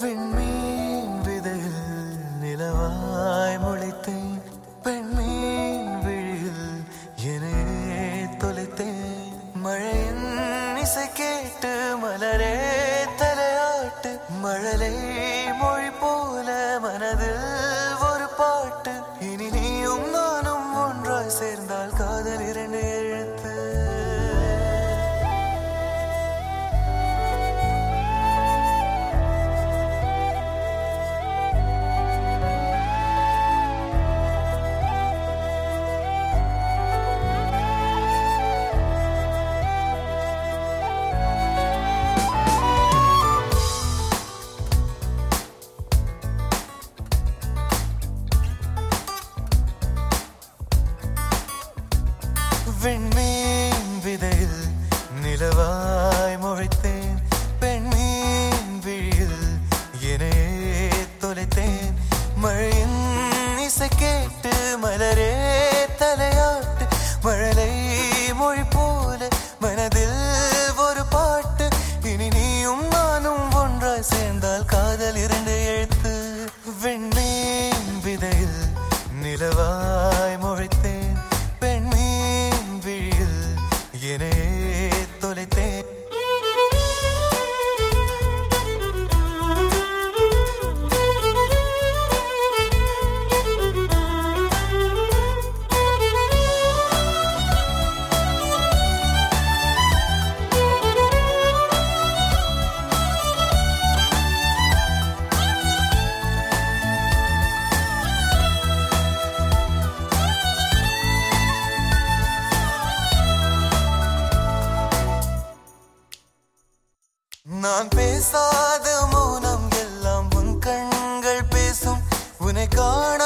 விண்மீன் விதையில் நிலவாய் முளைத்தேன், பெண்மீன் விழியில் என்னையே தொலைத்தேன். மழையின் இசை கேட்டு மலரே தலையாட்டு, மழலை மொழி போல மனதில் ஒரு பாட்டு. இனி நீயும் நானும் ஒன்றாய் சேர்ந்தால் காதல் இரண்டு எழுத்து. விண்மீன் விதையில் நிலவாய் முளைத்தேன், பெண்மீன் விழியில் என்னையே தொலைத்தேன். மழையின் இசை கேட்டு மலரே தலையாட்டு, மழலை மொழி போல மனதில் ஒரு பாட்டு. இனி நீயும் நானும் ஒன்றாய் சேர்ந்தால் காதல் இரண்டு எழுத்து. விண்மீன் விதையில் நிலவாய் முளைத்தேன், பெண்மீன் விழியில் என்னையே தொலைத்தேன். நான் பேசாத மௌனம் எல்லாம் உன் கண்கள் பேசும், உன்னை காண